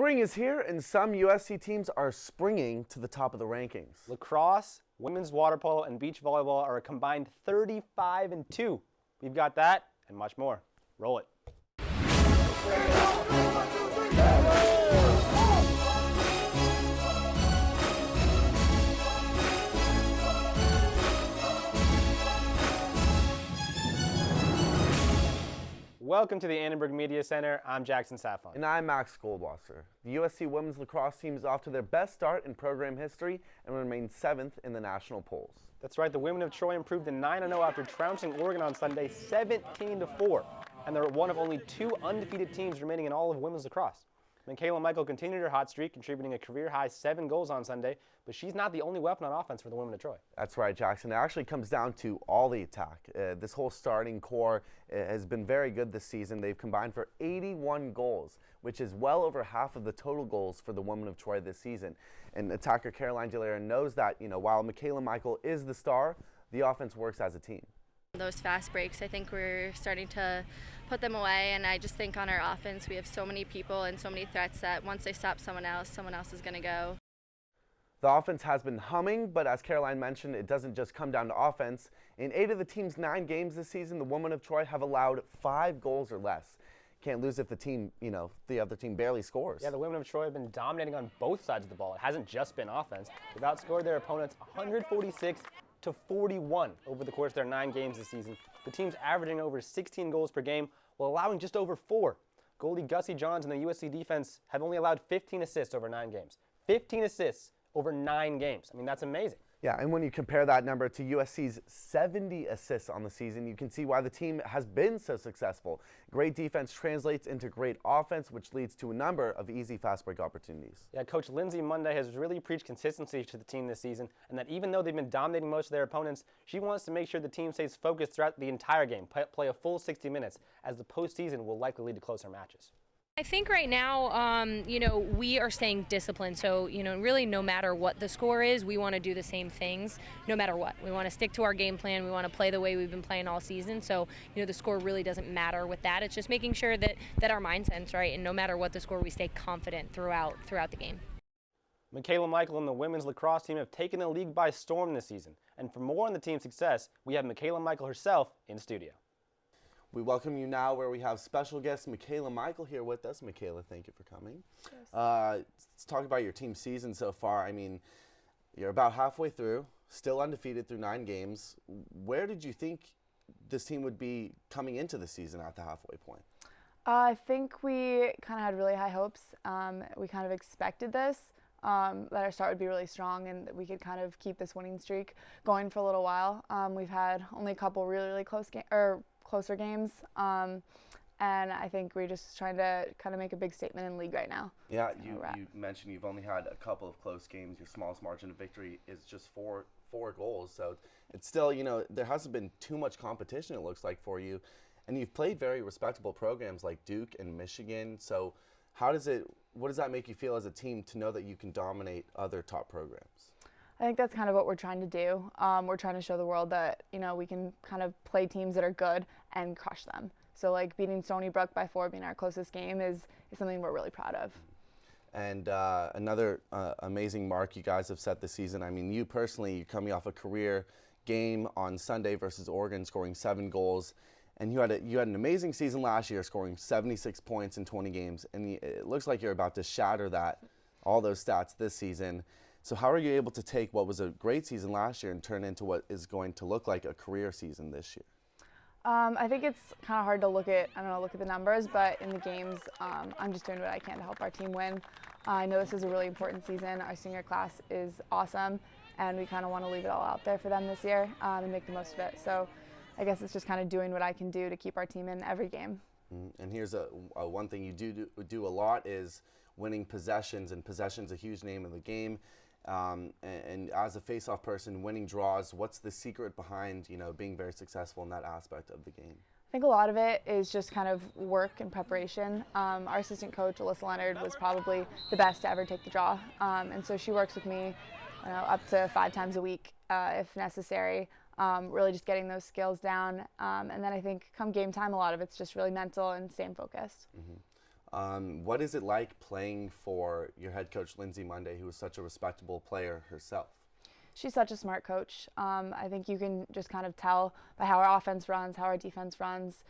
Spring is here, and some USC teams are springing to the top of the rankings. Lacrosse, women's water polo, and beach volleyball are a combined 35-2. We've got that and much more. Roll it. Welcome to the Annenberg Media Center. I'm Jackson Safon. And I'm Max Goldwasser. The USC women's lacrosse team is off to their best start in program history and remains 7th in the national polls. That's right. The women of Troy improved to 9-0 after trouncing Oregon on Sunday 17-4. And they're one of only 2 undefeated teams remaining in all of women's lacrosse. Michaela Michael continued her hot streak, contributing a career-high 7 goals on Sunday, but she's not the only weapon on offense for the women of Troy. That's right, Jackson. It actually comes down to all the attack. This whole starting core has been very good this season. They've combined for 81 goals, which is well over half of the total goals for the women of Troy this season. And attacker Caroline DeLera knows that, while Michaela Michael is the star, the offense works as a team. Those fast breaks, I think we're starting to put them away, and I just think on our offense we have so many people and so many threats that once they stop someone else is going to go. The offense has been humming, but as Caroline mentioned, it doesn't just come down to offense. In 8 of the team's 9 games this season, the women of Troy have allowed 5 goals or less. Can't lose if the team, the other team barely scores. Yeah, the women of Troy have been dominating on both sides of the ball. It hasn't just been offense. They've outscored their opponents 146-41 over the course of their 9 games this season. The team's averaging over 16 goals per game while allowing just over 4. Goalie Gussie Johns and the USC defense have only allowed 15 assists over 9 games. 15 assists over 9 games. I mean, that's amazing. Yeah, and when you compare that number to USC's 70 assists on the season, you can see why the team has been so successful. Great defense translates into great offense, which leads to a number of easy fast break opportunities. Yeah, Coach Lindsay Monday has really preached consistency to the team this season, and that even though they've been dominating most of their opponents, she wants to make sure the team stays focused throughout the entire game, play a full 60 minutes, as the postseason will likely lead to closer matches. I think right now, we are staying disciplined. So, really no matter what the score is, we want to do the same things no matter what. We want to stick to our game plan. We want to play the way we've been playing all season. So, the score really doesn't matter with that. It's just making sure that our mindset's right, and no matter what the score, we stay confident throughout the game. Michaela Michael and the women's lacrosse team have taken the league by storm this season. And for more on the team's success, we have Michaela Michael herself in studio. We welcome you now where we have special guest Michaela Michael here with us. Michaela, thank you for coming. Yes. Let's talk about your team season so far. I mean, you're about halfway through, still undefeated through 9 games. Where did you think this team would be coming into the season at the halfway point? I think we kind of had really high hopes. We kind of expected this, that our start would be really strong and that we could kind of keep this winning streak going for a little while. We've had only a couple really closer games, and I think we're just trying to kind of make a big statement in league right now. Yeah, you mentioned you've only had a couple of close games. Your smallest margin of victory is just four goals, so it's still, there hasn't been too much competition, it looks like, for you, and you've played very respectable programs like Duke and Michigan. So what does that make you feel as a team to know that you can dominate other top programs? I think that's kind of what we're trying to do. We're trying to show the world that, we can kind of play teams that are good and crush them. So like beating Stony Brook by 4 being our closest game is something we're really proud of. And another amazing mark you guys have set this season. I mean, you personally, you're coming off a career game on Sunday versus Oregon, scoring 7 goals. And you had an amazing season last year, scoring 76 points in 20 games. And it looks like you're about to shatter all those stats this season. So how are you able to take what was a great season last year and turn into what is going to look like a career season this year? I think it's kind of hard to look at the numbers, but in the games, I'm just doing what I can to help our team win. I know this is a really important season. Our senior class is awesome, and we kind of want to leave it all out there for them this year and make the most of it. So I guess it's just kind of doing what I can do to keep our team in every game. And here's one thing you do a lot is winning possessions, and possession's a huge name in the game. And as a face-off person, winning draws, what's the secret behind, being very successful in that aspect of the game? I think a lot of it is just kind of work and preparation. Our assistant coach, Alyssa Leonard, was probably the best to ever take the draw. And so she works with me up to 5 times a week if necessary, really just getting those skills down. And then I think come game time, a lot of it's just really mental and staying focused. Mm-hmm. What is it like playing for your head coach, Lindsay Monday, who is such a respectable player herself? She's such a smart coach. I think you can just kind of tell by how our offense runs, how our defense runs.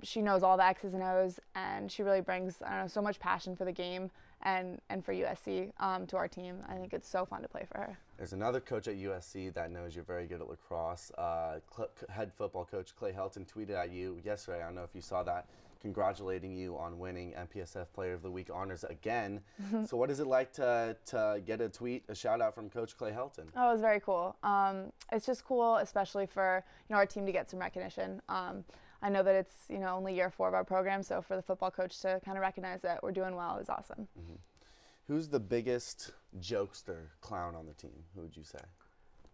She knows all the X's and O's, and she really brings, I don't know, so much passion for the game and for USC to our team. I think it's so fun to play for her. There's another coach at USC that knows you're very good at lacrosse. Head football coach Clay Helton tweeted at you yesterday, I don't know if you saw that, congratulating you on winning MPSF Player of the Week honors again. So what is it like to get a tweet, a shout out from Coach Clay Helton? Oh, it was very cool. It's just cool, especially for our team to get some recognition. I know that it's only year 4 of our program, so for the football coach to kind of recognize that we're doing well is awesome. Mm-hmm. Who's the biggest jokester clown on the team? Who would you say?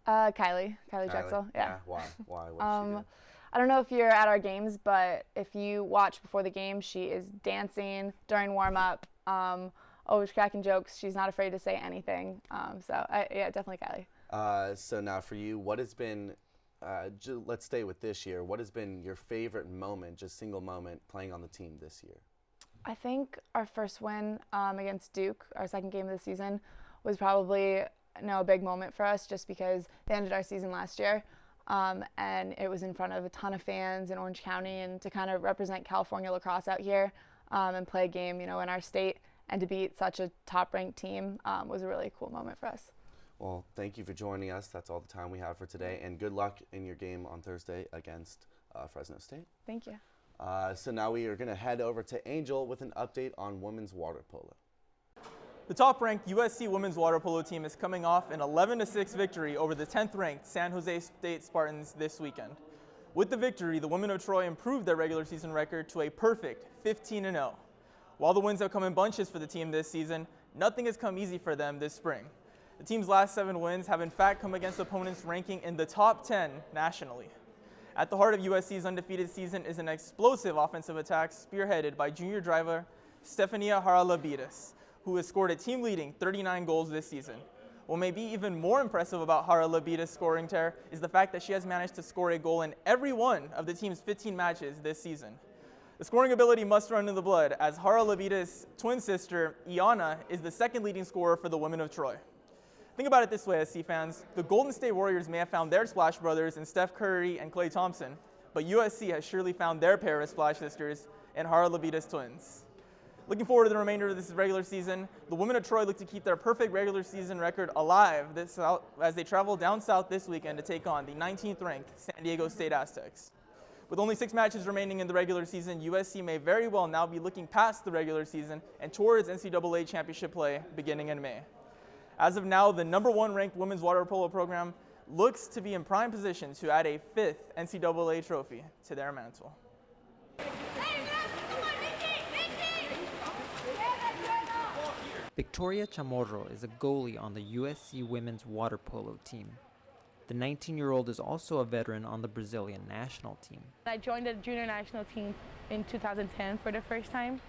Kylie Drexel. Yeah. Why? What does she do? I don't know if you're at our games, but if you watch before the game, she is dancing during warm-up, always cracking jokes. She's not afraid to say anything. Yeah, definitely Kylie. So now for you, what has been, let's stay with this year, what has been your favorite moment, just single moment, playing on the team this year? I think our first win against Duke, our second game of the season, was probably a big moment for us just because they ended our season last year. And it was in front of a ton of fans in Orange County, and to kind of represent California lacrosse out here and play a game, in our state, and to beat such a top-ranked team was a really cool moment for us. Well, thank you for joining us. That's all the time we have for today, and good luck in your game on Thursday against Fresno State. Thank you. So now we are going to head over to Angel with an update on women's water polo. The top-ranked USC women's water polo team is coming off an 11-6 victory over the 10th-ranked San Jose State Spartans this weekend. With the victory, the women of Troy improved their regular season record to a perfect 15-0. While the wins have come in bunches for the team this season, nothing has come easy for them this spring. The team's last 7 wins have in fact come against opponents ranking in the top 10 nationally. At the heart of USC's undefeated season is an explosive offensive attack spearheaded by junior driver Stefania Haralabidis, who has scored a team-leading 39 goals this season. What may be even more impressive about Haralabidis' scoring tear is the fact that she has managed to score a goal in every one of the team's 15 matches this season. The scoring ability must run in the blood, as Haralabidis' twin sister, Iana, is the second leading scorer for the women of Troy. Think about it this way, SC fans. The Golden State Warriors may have found their Splash brothers in Steph Curry and Klay Thompson, but USC has surely found their pair of Splash sisters in Haralabidis twins. Looking forward to the remainder of this regular season, the women of Troy look to keep their perfect regular season record alive as they travel down south this weekend to take on the 19th-ranked San Diego State Aztecs. With only 6 matches remaining in the regular season, USC may very well now be looking past the regular season and towards NCAA championship play beginning in May. As of now, the #1 ranked women's water polo program looks to be in prime position to add a 5th NCAA trophy to their mantle. Victoria Chamorro is a goalie on the USC women's water polo team. The 19-year-old is also a veteran on the Brazilian national team. I joined the junior national team in 2010 for the first time,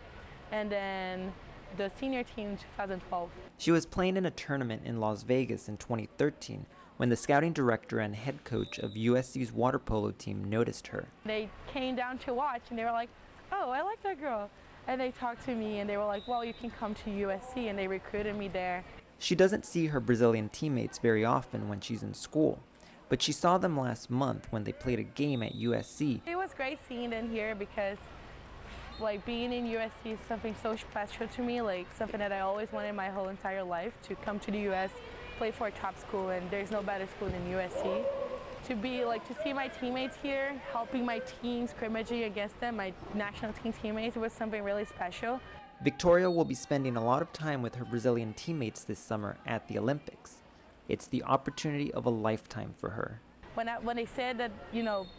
and then the senior team in 2012. She was playing in a tournament in Las Vegas in 2013 when the scouting director and head coach of USC's water polo team noticed her. They came down to watch, and they were like, "Oh, I like that girl." And they talked to me, and they were like, "Well, you can come to USC," and they recruited me there. She doesn't see her Brazilian teammates very often when she's in school, but she saw them last month when they played a game at USC. It was great seeing them here because, being in USC is something so special to me, something that I always wanted my whole entire life, to come to the US, play for a top school, and there's no better school than USC. To see my teammates here, helping my team, scrimmaging against them, my national team teammates, was something really special. Victoria will be spending a lot of time with her Brazilian teammates this summer at the Olympics. It's the opportunity of a lifetime for her. When they said that,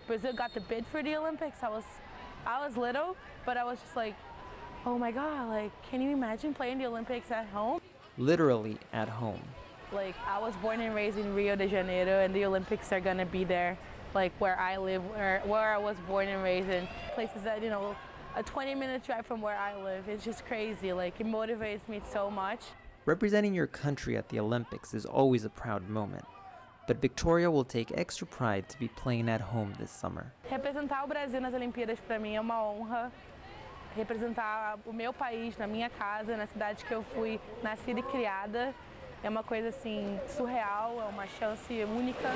Brazil got the bid for the Olympics, I was little, but I was just like, oh my God, can you imagine playing the Olympics at home? Literally at home. I was born and raised in Rio de Janeiro, and the Olympics are gonna be there, where I live, where I was born and raised in, places that, a 20-minute drive from where I live. It's just crazy. It motivates me so much. Representing your country at the Olympics is always a proud moment, but Victoria will take extra pride to be playing at home this summer. Representar o Brasil nas Olimpíadas para mim é uma honra. representar o meu país na minha casa, na cidade que eu fui nascida e criada. É uma coisa assim surreal, é uma chance única.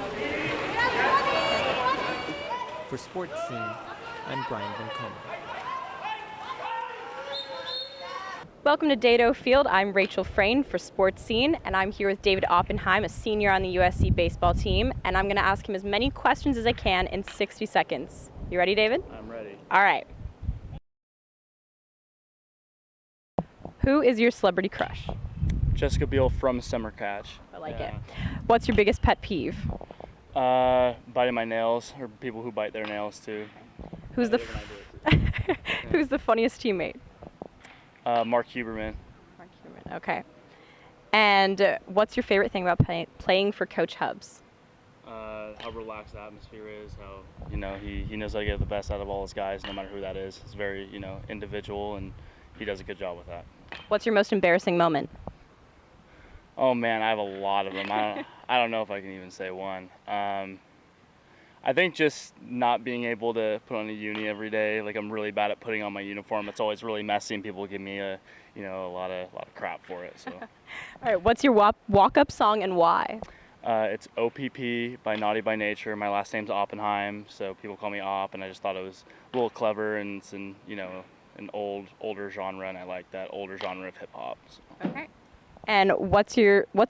For Sports Scene, I'm Brian Bencomo. Welcome to Dado Field. I'm Rachel Frayne for Sports Scene, and I'm here with David Oppenheim, a senior on the USC baseball team, and I'm going to ask him as many questions as I can in 60 seconds. You ready, David? I'm ready. All right. Who is your celebrity crush? Jessica Biel from Summer Catch. I like it. What's your biggest pet peeve? Biting my nails, or people who bite their nails too. Who's the Who's the funniest teammate? Mark Huberman. Mark Huberman. Okay. And what's your favorite thing about playing for Coach Hubbs? How relaxed the atmosphere is. How he knows how to get the best out of all his guys, no matter who that is. It's very individual, and he does a good job with that. What's your most embarrassing moment? Oh man, I have a lot of them. I don't know if I can even say one. I think just not being able to put on a uni every day. Like, I'm really bad at putting on my uniform. It's always really messy, and people give me a lot of crap for it. So. All right, what's your walk-up song and why? It's OPP by Naughty by Nature. My last name's Oppenheim, so people call me Op, and I just thought it was a little clever, and it's an older genre, and I like that older genre of hip hop. So. Okay. And what's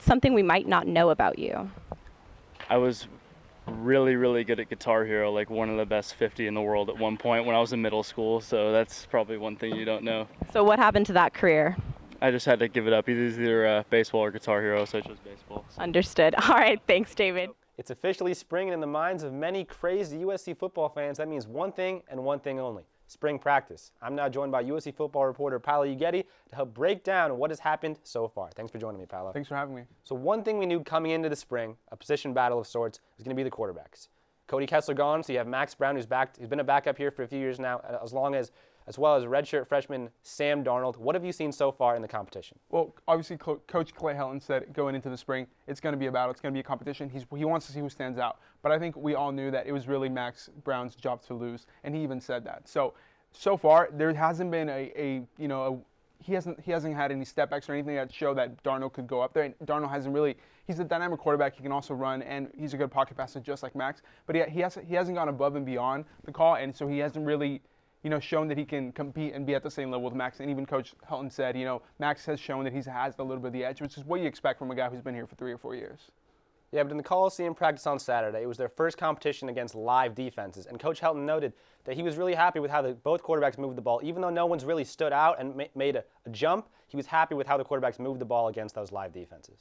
something we might not know about you? I was really, really good at Guitar Hero, like one of the best 50 in the world at one point when I was in middle school, so that's probably one thing you don't know. So what happened to that career? I just had to give it up. Either baseball or Guitar Hero, so I chose baseball. So. Understood. All right, thanks, David. It's officially spring, and in the minds of many crazy USC football fans, that means one thing and one thing only: spring practice. I'm now joined by USC football reporter Paolo Uggetti to help break down what has happened so far. Thanks for joining me, Paolo. Thanks for having me. So one thing we knew coming into the spring, a position battle of sorts, was going to be the quarterbacks. Cody Kessler gone, so you have Max Brown, who's been a backup here for a few years now, as well as redshirt freshman Sam Darnold. What have you seen so far in the competition? Well, obviously, Coach Clay Helton said going into the spring, it's going to be a battle. It's going to be a competition. He wants to see who stands out. But I think we all knew that it was really Max Brown's job to lose, and he even said that. So far, there hasn't been he hasn't had any step backs or anything that show that Darnold could go up there. And Darnold hasn't really. He's a dynamic quarterback. He can also run, and he's a good pocket passer just like Max. But he hasn't gone above and beyond the call, and so he hasn't really shown that he can compete and be at the same level with Max. And even Coach Helton said, Max has shown that he has a little bit of the edge, which is what you expect from a guy who's been here for 3 or 4 years. Yeah, but in the Coliseum practice on Saturday, it was their first competition against live defenses, and Coach Helton noted that he was really happy with how both quarterbacks moved the ball. Even though no one's really stood out and made a jump, he was happy with how the quarterbacks moved the ball against those live defenses.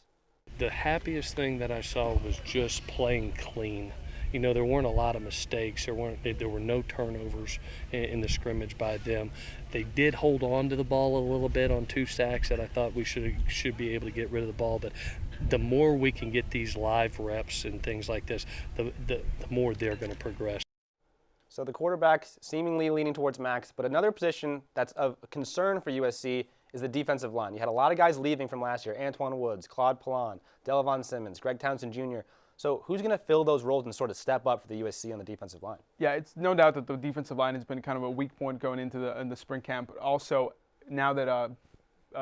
The happiest thing that I saw was just playing clean. There weren't a lot of mistakes. There were no turnovers in the scrimmage by them. They did hold on to the ball a little bit on 2 sacks that I thought we should be able to get rid of the ball. But the more we can get these live reps and things like this, the more they're going to progress. So the quarterbacks seemingly leaning towards Max, but another position that's of concern for USC is the defensive line. You had a lot of guys leaving from last year: Antoine Woods, Claude Pallon, Delavon Simmons, Greg Townsend Jr. So who's going to fill those roles and sort of step up for the USC on the defensive line? Yeah, it's no doubt that the defensive line has been kind of a weak point going into the spring camp. But also, now that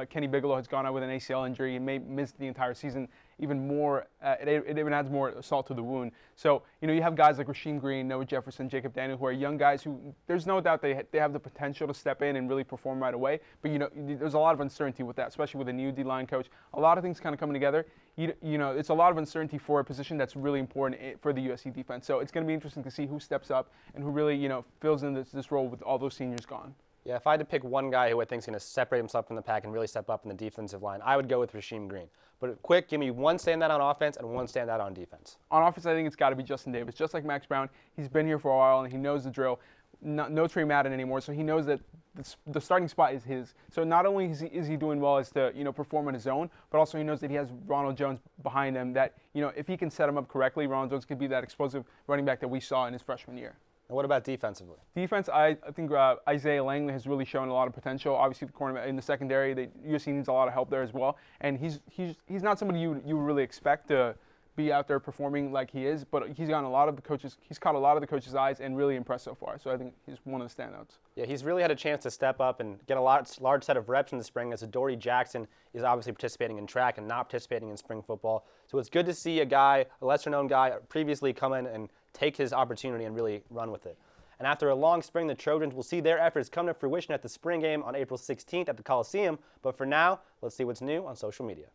Kenny Bigelow has gone out with an ACL injury and may miss the entire season, even more, it even adds more salt to the wound. So, you have guys like Rasheem Green, Noah Jefferson, Jacob Daniel, who are young guys who there's no doubt they have the potential to step in and really perform right away. But, there's a lot of uncertainty with that, especially with a new D-line coach. A lot of things kind of coming together. It's a lot of uncertainty for a position that's really important for the USC defense. So it's going to be interesting to see who steps up and who really, fills in this role with all those seniors gone. Yeah, if I had to pick one guy who I think is going to separate himself from the pack and really step up in the defensive line, I would go with Rasheem Green. But quick, give me one standout on offense and one standout on defense. On offense, I think it's got to be Justin Davis. Just like Max Brown, he's been here for a while and he knows the drill. No Trey Madden anymore, so he knows that the starting spot is his. So not only is he doing well as to perform on his own, but also he knows that he has Ronald Jones behind him. That if he can set him up correctly, Ronald Jones could be that explosive running back that we saw in his freshman year. And what about defensively? Defense, I think Isaiah Langley has really shown a lot of potential. Obviously, the cornerback in the secondary, USC needs a lot of help there as well. And he's not somebody you really expect to be out there performing like he is, but he's caught a lot of the coaches' eyes and really impressed so far. So I think he's one of the standouts. Yeah, he's really had a chance to step up and get a large set of reps in the spring, as Adoree Jackson is obviously participating in track and not participating in spring football. So it's good to see a lesser-known guy, previously come in and take his opportunity and really run with it. And after a long spring, the Trojans will see their efforts come to fruition at the spring game on April 16th at the Coliseum. But for now, let's see what's new on social media.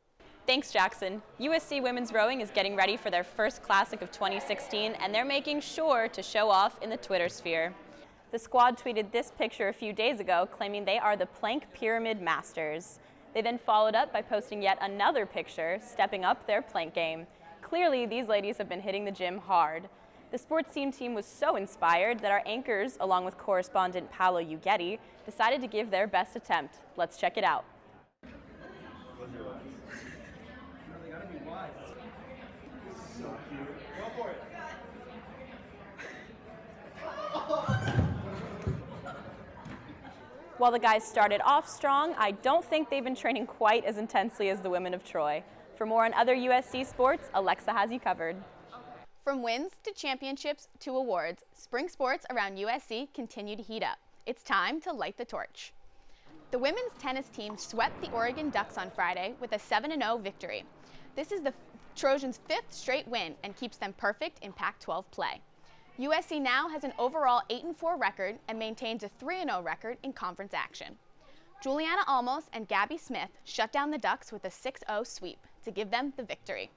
Thanks, Jackson. USC Women's Rowing is getting ready for their first Classic of 2016, and they're making sure to show off in the Twitter sphere. The squad tweeted this picture a few days ago, claiming they are the Plank Pyramid Masters. They then followed up by posting yet another picture, stepping up their plank game. Clearly, these ladies have been hitting the gym hard. The sports team was so inspired that our anchors, along with correspondent Polo decided to give their best attempt. Let's check it out. While the guys started off strong, I don't think they've been training quite as intensely as the women of Troy. For more on other USC sports, Alexa has you covered. From wins to championships to awards, spring sports around USC continue to heat up. It's time to light the torch. The women's tennis team swept the Oregon Ducks on Friday with a 7-0 victory. This is the Trojans' 5th straight win and keeps them perfect in Pac-12 play. USC now has an overall 8-4 record and maintains a 3-0 record in conference action. Juliana Almos and Gabby Smith shut down the Ducks with a 6-0 sweep to give them the victory.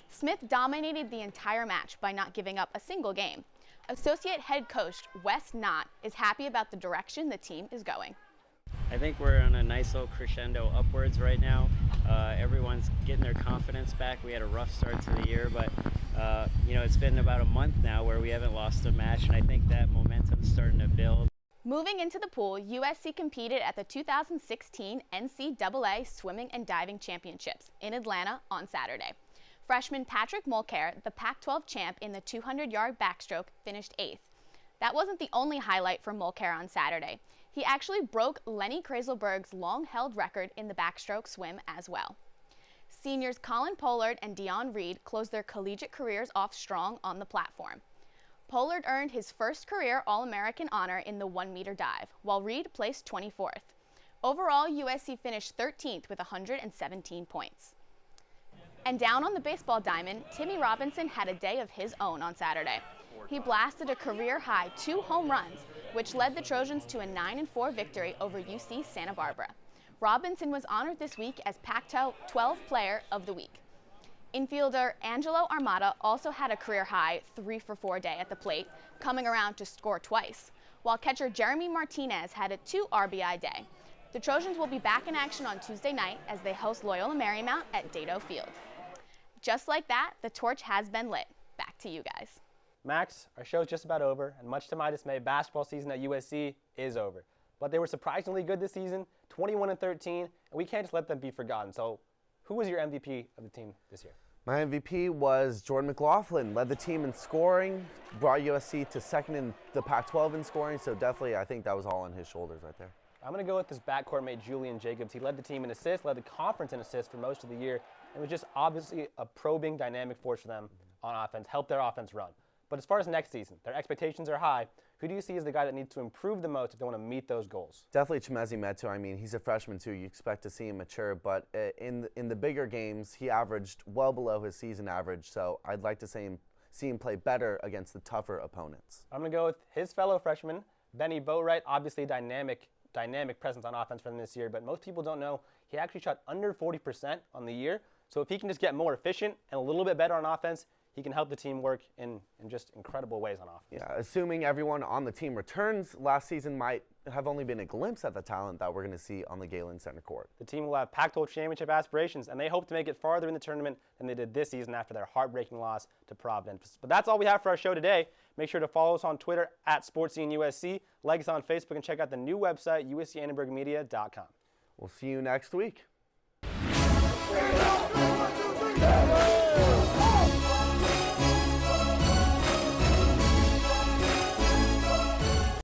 Smith dominated the entire match by not giving up a single game. Associate head coach Wes Knott is happy about the direction the team is going. I think we're on a nice little crescendo upwards right now. Everyone's getting their confidence back. We had a rough start to the year, but it's been about a month now where we haven't lost a match, and I think that momentum's starting to build. Moving into the pool, USC competed at the 2016 NCAA Swimming and Diving Championships in Atlanta on Saturday. Freshman Patrick Mulcair, the Pac-12 champ in the 200-yard backstroke, finished 8th. That wasn't the only highlight for Mulcair on Saturday. He actually broke Lenny Kraselberg's long-held record in the backstroke swim as well. Seniors Colin Pollard and Dion Reed closed their collegiate careers off strong on the platform. Pollard earned his first career All-American honor in the 1-meter dive, while Reed placed 24th. Overall, USC finished 13th with 117 points. And down on the baseball diamond, Timmy Robinson had a day of his own on Saturday. He blasted a career-high 2 home runs, which led the Trojans to a 9-4 victory over UC Santa Barbara. Robinson was honored this week as Pac-12 Player of the Week. Infielder Angelo Armada also had a career-high 3-for-4 day at the plate, coming around to score twice, while catcher Jeremy Martinez had a 2 RBI day. The Trojans will be back in action on Tuesday night as they host Loyola Marymount at Dado Field. Just like that, the torch has been lit. Back to you guys. Max, our show's just about over, and much to my dismay, basketball season at USC is over. But they were surprisingly good this season, 21-13, and we can't just let them be forgotten. So who was your MVP of the team this year? My MVP was Jordan McLaughlin. Led the team in scoring, brought USC to second in the Pac-12 in scoring, so definitely I think that was all on his shoulders right there. I'm going to go with his backcourt mate, Julian Jacobs. He led the team in assists, led the conference in assists for most of the year, and was just obviously a probing, dynamic force for them on offense, helped their offense run. But as far as next season, their expectations are high. Who do you see as the guy that needs to improve the most if they want to meet those goals? Definitely Chimezi Metu. I mean, he's a freshman too. You expect to see him mature, but in the bigger games, he averaged well below his season average. So I'd like to see him play better against the tougher opponents. I'm going to go with his fellow freshman, Benny Boatwright. Obviously a dynamic presence on offense for them this year, but most people don't know he actually shot under 40% on the year. So if he can just get more efficient and a little bit better on offense, he can help the team work in just incredible ways on offense. Yeah, assuming everyone on the team returns, last season might have only been a glimpse at the talent that we're going to see on the Galen Center court. The team will have Pac-12 championship aspirations, and they hope to make it farther in the tournament than they did this season after their heartbreaking loss to Providence. But that's all we have for our show today. Make sure to follow us on Twitter at SportsSceneUSC, like us on Facebook, and check out the new website, uscannonburgmedia.com. We'll see you next week.